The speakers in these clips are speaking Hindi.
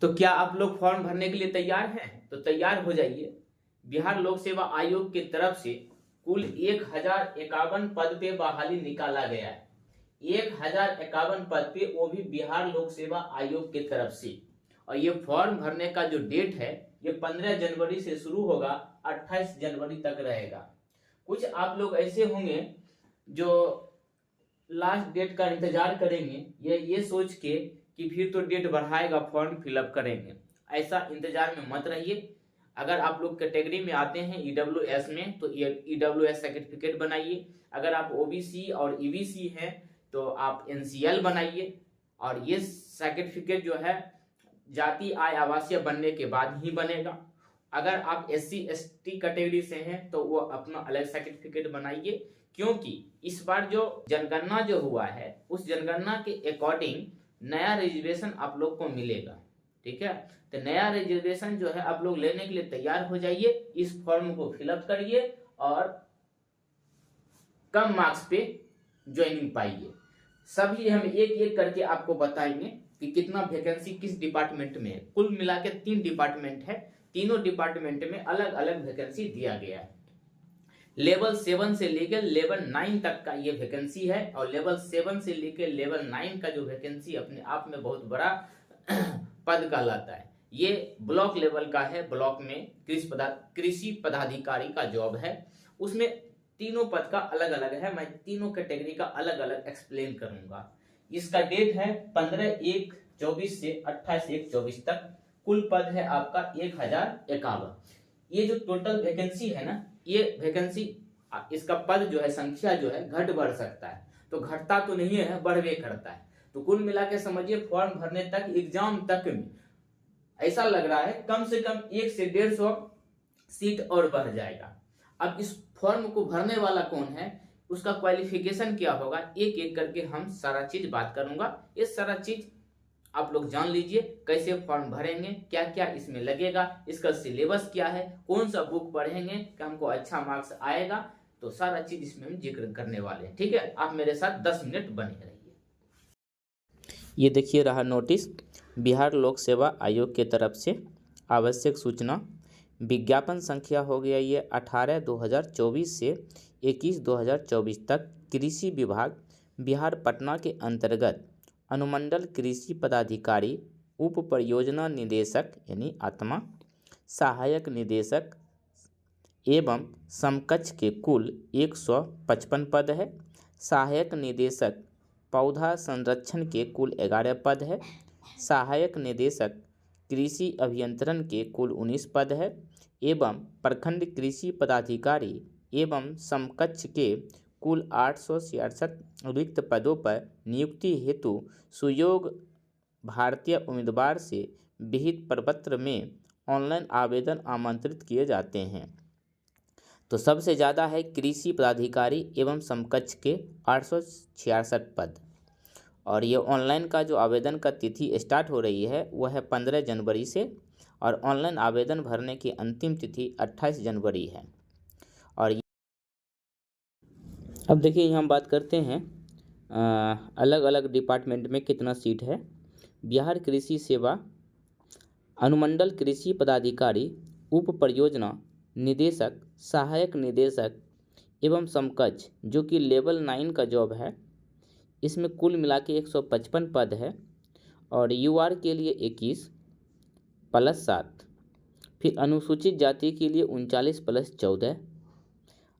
तो क्या आप लोग फॉर्म भरने के लिए तैयार हैं? तो तैयार हो जाइए। बिहार लोक सेवा आयोग की तरफ से कुल 1051 पद पे बहाली निकाला गया है। 1051 पद पे, वो भी बिहार लोक सेवा आयोग की तरफ से। और ये फॉर्म भरने का जो डेट है ये 15 जनवरी से शुरू होगा, 28 जनवरी तक रहेगा। कुछ आप लोग ऐसे होंगे जो लास्ट डेट का इंतजार करेंगे, ये सोच के कि फिर तो डेट बढ़ाएगा, फॉर्म फिलअप करेंगे। ऐसा इंतजार में मत रहिए। अगर आप लोग कैटेगरी में आते हैं ईडब्ल्यूएस में, तो ईडब्ल्यूएस सर्टिफिकेट बनाइए। अगर आप ओबीसी और ईबीसी हैं तो आप एनसीएल बनाइए। और ये सर्टिफिकेट जो है जाति आय आवासीय बनने के बाद ही बनेगा। अगर आप एससी एसटी कैटेगरी से हैं तो वो अपना अलग सर्टिफिकेट बनाइए, क्योंकि इस बार जो जनगणना जो हुआ है उस जनगणना के अकॉर्डिंग नया रिजर्वेशन आप लोग को मिलेगा। ठीक है, तो नया रिजर्वेशन जो है आप लोग लेने के लिए तैयार हो जाइए। इस फॉर्म को फिलअप करिए और कम मार्क्स पे ज्वाइनिंग पाइए। सभी हम एक एक करके आपको बताएंगे कि कितना वैकेंसी किस डिपार्टमेंट में है। कुल मिला के 3 डिपार्टमेंट है, तीनों डिपार्टमेंट में अलग अलग वैकेंसी दिया गया है। लेवल 7 से लेकर लेवल 9 तक का ये वैकेंसी है। और लेवल 7 से लेकर लेवल 9 का जो वैकेंसी अपने आप में बहुत बड़ा पद कहलाता है। ये ब्लॉक लेवल का है। ब्लॉक में कृषि पदाधिकारी का जॉब है। उसमें तीनों पद का अलग अलग है। मैं तीनों कैटेगरी का अलग अलग एक्सप्लेन करूंगा। इसका डेट है 15/1/24 से 28/1/24 तक। कुल पद है आपका 1051। ये जो टोटल वैकेंसी है ना, ये वैकेंसी, इसका पद जो है, संख्या जो है घट बढ़ सकता है। तो घटता तो नहीं है, बढ़वे करता है। तो कुल मिला के समझिए फॉर्म भरने तक, एग्जाम तक में ऐसा लग रहा है कम से कम 1 से 150 सीट और बढ़ जाएगा। अब इस फॉर्म को भरने वाला कौन है, उसका क्वालिफिकेशन क्या होगा, एक एक करके हम सारा चीज बात करूंगा। ये सारा चीज आप लोग जान लीजिए। कैसे फॉर्म भरेंगे, क्या क्या इसमें लगेगा, इसका सिलेबस क्या है, कौन सा बुक पढ़ेंगे कि हमको अच्छा मार्क्स आएगा, तो सारा चीज इसमें हम जिक्र करने वाले हैं। ठीक है, आप मेरे साथ 10 मिनट बने रहिए। ये देखिए रहा नोटिस, बिहार लोक सेवा आयोग की तरफ से आवश्यक सूचना। विज्ञापन संख्या हो गया ये 18/2024 से 21/2024 तक। कृषि विभाग बिहार पटना के अंतर्गत अनुमंडल कृषि पदाधिकारी, उप परियोजना निदेशक यानी आत्मा, सहायक निदेशक एवं समकक्ष के कुल 155 पद है। सहायक निदेशक पौधा संरक्षण के कुल 11 पद है। सहायक निदेशक कृषि अभियंत्रण के कुल 19 पद है। एवं प्रखंड कृषि पदाधिकारी एवं समकक्ष के कुल 866 रिक्त पदों पर नियुक्ति हेतु सुयोग्य भारतीय उम्मीदवार से विहित प्रपत्र में ऑनलाइन आवेदन आमंत्रित किए जाते हैं। तो सबसे ज़्यादा है कृषि पदाधिकारी एवं समकक्ष के 866 पद। और ये ऑनलाइन का जो आवेदन का तिथि स्टार्ट हो रही है वह है 15 जनवरी से, और ऑनलाइन आवेदन भरने की अंतिम तिथि 28 जनवरी है। और अब देखिए यहाँ हम बात करते हैं अलग अलग डिपार्टमेंट में कितना सीट है। बिहार कृषि सेवा अनुमंडल कृषि पदाधिकारी, उप परियोजना निदेशक, सहायक निदेशक एवं समकक्ष, जो कि लेवल 9 का जॉब है, इसमें कुल मिला के 155 पद है। और यूआर के लिए 21 + 7, फिर अनुसूचित जाति के लिए 39 + 14,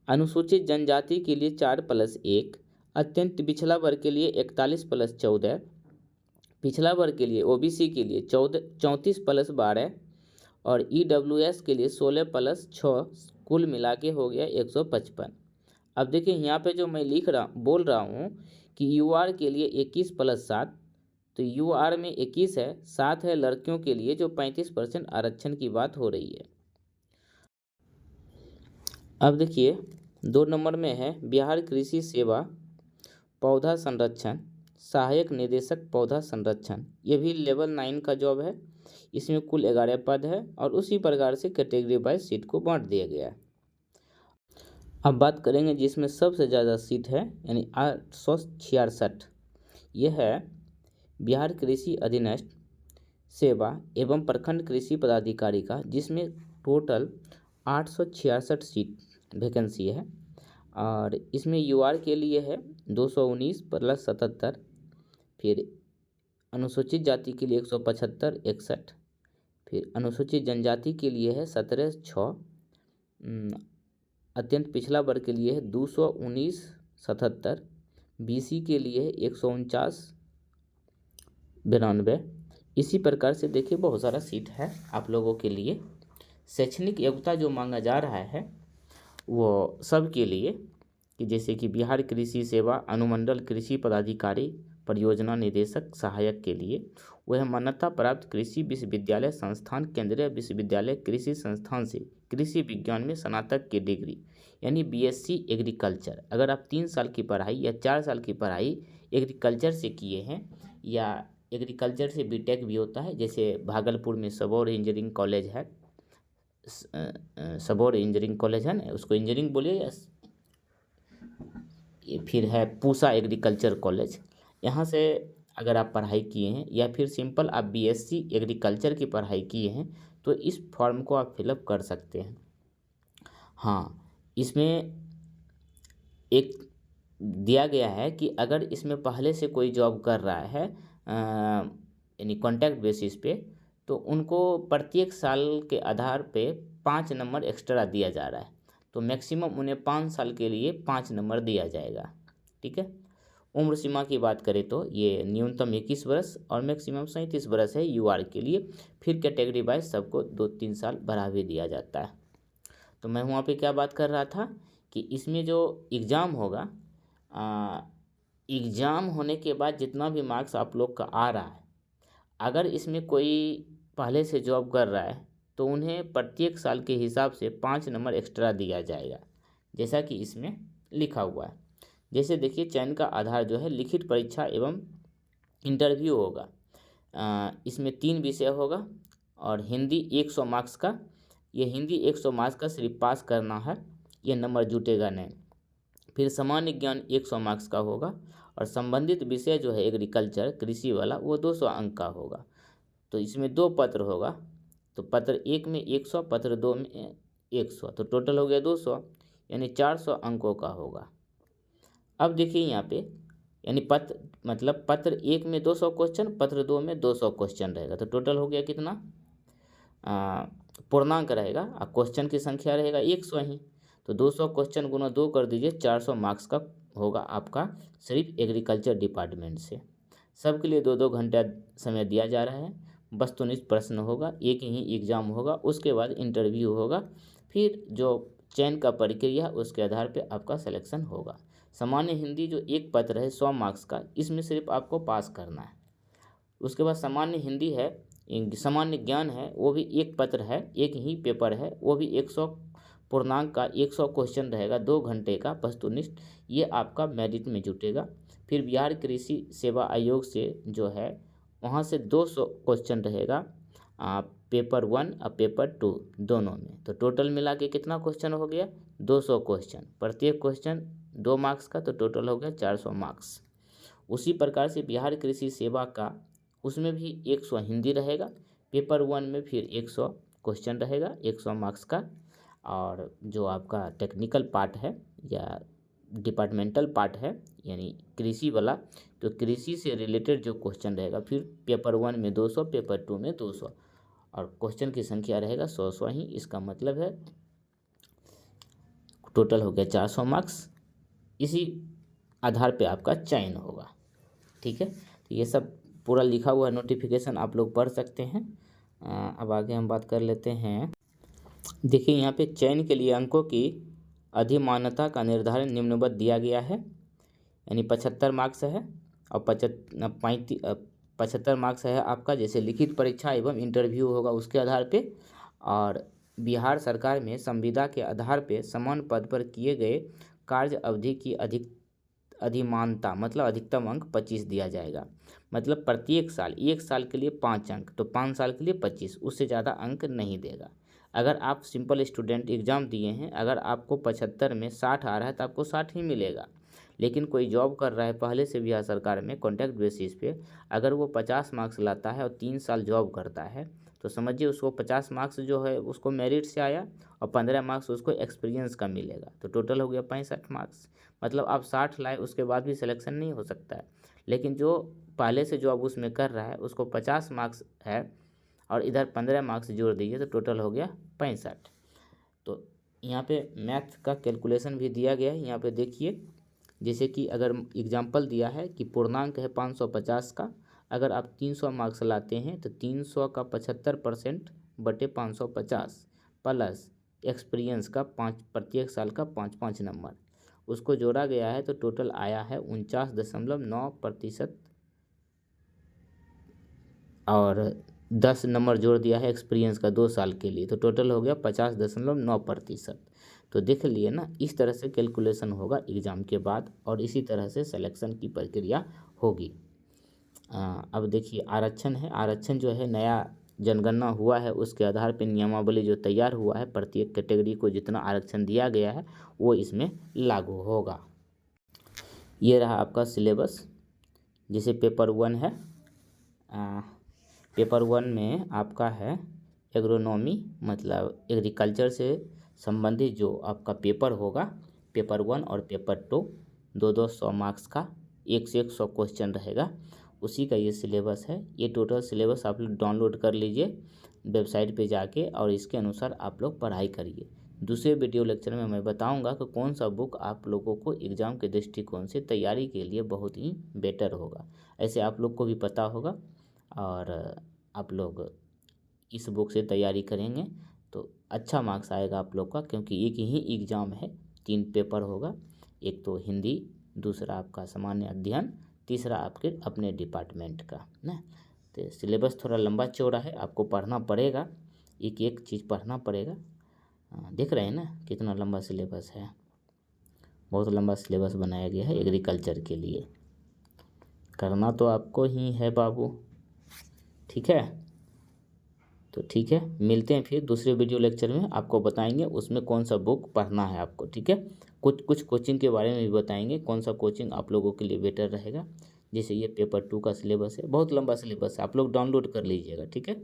अनुसूचित जनजाति के लिए 4 + 1, अत्यंत पिछड़ा वर्ग के लिए 41 + 14, पिछड़ा वर्ग के लिए ओबीसी के लिए 34 + 12 और ईडब्ल्यूएस के लिए 16 + 6, कुल मिला के हो गया 155। अब देखिए यहाँ पे जो मैं बोल रहा हूँ कि यूआर के लिए 21 + 7, तो यूआर में 21 है, 7 है लड़कियों के लिए, जो 35% आरक्षण की बात हो रही है। अब देखिए 2 नंबर में है बिहार कृषि सेवा पौधा संरक्षण, सहायक निदेशक पौधा संरक्षण। ये भी लेवल 9 का जॉब है। इसमें कुल 11 पद है और उसी प्रकार से कैटेगरी वाइज सीट को बांट दिया गया है। अब बात करेंगे जिसमें सबसे ज़्यादा सीट है यानी 866, यह है बिहार कृषि अधीनस्थ सेवा एवं प्रखंड कृषि पदाधिकारी का, जिसमें टोटल 866 सीट वैकेंसी है। और इसमें यूआर के लिए है 219 प्लस 77, फिर अनुसूचित जाति के लिए 175 61, फिर अनुसूचित जनजाति के लिए है 17 6, अत्यंत पिछड़ा वर्ग के लिए है 219 77, बीसी के लिए है 149 92। इसी प्रकार से देखिए बहुत सारा सीट है आप लोगों के लिए। शैक्षणिक योग्यता जो मांगा जा रहा है वो सब के लिए, कि जैसे कि बिहार कृषि सेवा अनुमंडल कृषि पदाधिकारी परियोजना निदेशक सहायक के लिए वह मान्यता प्राप्त कृषि विश्वविद्यालय संस्थान केंद्रीय विश्वविद्यालय कृषि संस्थान से कृषि विज्ञान में स्नातक की डिग्री यानी बीएससी एग्रीकल्चर, अगर आप 3 साल की पढ़ाई या 4 साल की पढ़ाई एग्रीकल्चर से किए हैं, या एग्रीकल्चर से बीटेक भी होता है, जैसे भागलपुर में सबौर इंजीनियरिंग कॉलेज है, सबौर इंजीनियरिंग कॉलेज है ना, उसको इंजीनियरिंग बोलिए, या फिर है पूसा एग्रीकल्चर कॉलेज, यहाँ से अगर आप पढ़ाई किए हैं, या फिर सिंपल आप बीएससी एग्रीकल्चर की पढ़ाई किए हैं, तो इस फॉर्म को आप फिलअप कर सकते हैं। हाँ, इसमें एक दिया गया है कि अगर इसमें पहले से कोई जॉब कर रहा है यानी कॉन्ट्रैक्ट बेसिस पे, तो उनको प्रत्येक साल के आधार पे 5 नंबर एक्स्ट्रा दिया जा रहा है, तो मैक्सिमम उन्हें 5 साल के लिए 5 नंबर दिया जाएगा। ठीक है। उम्र सीमा की बात करें तो ये न्यूनतम 21 वर्ष और मैक्सिमम 37 वर्ष है यूआर के लिए। फिर कैटेगरी वाइज सबको 2-3 साल बढ़ा भी दिया जाता है। तो मैं वहाँ पे क्या बात कर रहा था कि इसमें जो एग्ज़ाम होगा, एग्ज़ाम होने के बाद जितना भी मार्क्स आप लोग का आ रहा है, अगर इसमें कोई पहले से जॉब कर रहा है तो उन्हें प्रत्येक साल के हिसाब से 5 नंबर एक्स्ट्रा दिया जाएगा, जैसा कि इसमें लिखा हुआ है। जैसे देखिए, चयन का आधार जो है लिखित परीक्षा एवं इंटरव्यू होगा। इसमें 3 विषय होगा और हिंदी 100 मार्क्स का, ये हिंदी 100 मार्क्स का सिर्फ पास करना है, ये नंबर जुटेगा नहीं। फिर सामान्य ज्ञान 100 मार्क्स का होगा और संबंधित विषय जो है एग्रीकल्चर कृषि वाला वो 200 अंक का होगा। तो इसमें 2 पत्र होगा, तो पत्र 1 में 100, पत्र 2 में 100, तो टोटल हो गया 200, यानी 400 अंकों का होगा। अब देखिए यहाँ पे, यानी पत्र 1 में 200 क्वेश्चन, पत्र 2 में 200 क्वेश्चन रहेगा, तो टोटल हो गया कितना, पूर्णांक रहेगा और क्वेश्चन की संख्या रहेगा 100 ही, तो 200 क्वेश्चन गुना 2 कर दीजिए, 400 मार्क्स का होगा आपका सिर्फ एग्रीकल्चर डिपार्टमेंट से। सबके लिए 2-2 घंटा समय दिया जा रहा है। वस्तुनिष्ठ प्रश्न होगा, एक ही एग्ज़ाम होगा, उसके बाद इंटरव्यू होगा, फिर जो चयन का प्रक्रिया उसके आधार पे आपका सिलेक्शन होगा। सामान्य हिंदी जो एक पत्र है 100 मार्क्स का, इसमें सिर्फ आपको पास करना है। उसके बाद सामान्य हिंदी है, सामान्य ज्ञान है, वो भी एक पत्र है, एक ही पेपर है, वो भी 100 पूर्णांक का 100 क्वेश्चन रहेगा, 2 घंटे का वस्तुनिष्ठ, ये आपका मेरिट में जुटेगा। फिर बिहार कृषि सेवा आयोग से जो है वहाँ से 200 क्वेश्चन रहेगा पेपर 1 और पेपर 2 दोनों में, तो टोटल मिला के कितना क्वेश्चन हो गया, 200 क्वेश्चन, प्रत्येक क्वेश्चन 2 मार्क्स का, तो टोटल हो गया 400 मार्क्स। उसी प्रकार से बिहार कृषि सेवा का, उसमें भी 100 हिंदी रहेगा, पेपर 1 में फिर 100 क्वेश्चन रहेगा 100 मार्क्स का, और जो आपका टेक्निकल पार्ट है या डिपार्टमेंटल पार्ट है यानी कृषि वाला, तो कृषि से रिलेटेड जो क्वेश्चन रहेगा, फिर पेपर 1 में 200, पेपर 2 में 200, और क्वेश्चन की संख्या रहेगा 100 ही। इसका मतलब है टोटल हो गया 400 मार्क्स। इसी आधार पे आपका चयन होगा। ठीक है, तो ये सब पूरा लिखा हुआ नोटिफिकेशन आप लोग पढ़ सकते हैं। अब आगे हम बात कर लेते हैं। देखिए यहाँ पे चयन के लिए अंकों की अधिमान्यता का निर्धारण निम्नवत दिया गया है, यानी 75 मार्क्स है और 75 मार्क्स है आपका, जैसे लिखित परीक्षा एवं इंटरव्यू होगा उसके आधार पे, और बिहार सरकार में संविदा के आधार पे समान पद पर किए गए कार्य अवधि की अधिमानता मतलब अधिकतम अंक 25 दिया जाएगा। मतलब प्रत्येक साल, 1 साल के लिए 5 अंक, तो 5 साल के लिए 25, उससे ज़्यादा अंक नहीं देगा। अगर आप सिंपल स्टूडेंट एग्ज़ाम दिए हैं, अगर आपको 75 में 60 आ रहा है तो आपको 60 ही मिलेगा, लेकिन कोई जॉब कर रहा है पहले से बिहार सरकार में कॉन्ट्रैक्ट बेसिस पे, अगर वो 50 मार्क्स लाता है और 3 साल जॉब करता है तो समझिए उसको 50 मार्क्स जो है उसको मेरिट से आया और 15 मार्क्स उसको एक्सपीरियंस का मिलेगा, तो टोटल हो गया 65 मार्क्स। मतलब आप 60 लाए उसके बाद भी सिलेक्शन नहीं हो सकता है। लेकिन जो पहले से जॉब उसमें कर रहा है उसको 50 मार्क्स है और इधर 15 मार्क्स जोड़ दीजिए तो टोटल हो गया 65। तो यहाँ पे मैथ का कैलकुलेशन भी दिया गया है, यहाँ पे देखिए। जैसे कि अगर एग्जाम्पल दिया है कि पूर्णांक है 550 का, अगर आप 300 मार्क्स लाते हैं तो 300 का 75% बटे 550 प्लस एक्सपीरियंस का 5 प्रत्येक साल का 5-5 नंबर, उसको जोड़ा गया है तो टोटल आया है 49.9%। और 10 नंबर जोड़ दिया है एक्सपीरियंस का 2 साल के लिए, तो टोटल हो गया 50.9%। तो देख लिए ना, इस तरह से कैलकुलेशन होगा एग्ज़ाम के बाद और इसी तरह से सिलेक्शन की प्रक्रिया होगी। अब देखिए आरक्षण है, आरक्षण जो है नया जनगणना हुआ है उसके आधार पर नियमावली जो तैयार हुआ है, प्रत्येक कैटेगरी को जितना आरक्षण दिया गया है वो इसमें लागू होगा। ये रहा आपका सिलेबस। जैसे पेपर 1 है, पेपर 1 में आपका है एग्रोनॉमी, मतलब एग्रीकल्चर से संबंधित जो आपका पेपर होगा, पेपर 1 और पेपर 2, 200 मार्क्स का 1 से 100 क्वेश्चन रहेगा, उसी का ये सिलेबस है। ये टोटल सिलेबस आप लोग डाउनलोड कर लीजिए वेबसाइट पे जाके और इसके अनुसार आप लोग पढ़ाई करिए। दूसरे वीडियो लेक्चर में मैं बताऊंगा कि कौन सा बुक आप लोगों को एग्ज़ाम के दृष्टिकोण से तैयारी के लिए बहुत ही बेटर होगा, ऐसे आप लोग को भी पता होगा। और आप लोग इस बुक से तैयारी करेंगे तो अच्छा मार्क्स आएगा आप लोग का, क्योंकि एक ही एग्ज़ाम है, 3 पेपर होगा, एक तो हिंदी, दूसरा आपका सामान्य अध्ययन, तीसरा आपके अपने डिपार्टमेंट का ना। तो सिलेबस थोड़ा लंबा चौड़ा है, आपको पढ़ना पड़ेगा, एक एक चीज़ पढ़ना पड़ेगा। देख रहे हैं ना कितना लंबा सिलेबस है, बहुत लंबा सिलेबस बनाया गया है एग्रीकल्चर के लिए। करना तो आपको ही है बाबू, ठीक है। तो ठीक है, मिलते हैं फिर दूसरे वीडियो लेक्चर में, आपको बताएंगे उसमें कौन सा बुक पढ़ना है आपको, ठीक है। कुछ कोचिंग के बारे में भी बताएंगे कौन सा कोचिंग आप लोगों के लिए बेटर रहेगा। जैसे ये पेपर 2 का सिलेबस है, बहुत लंबा सिलेबस है, आप लोग डाउनलोड कर लीजिएगा, ठीक है।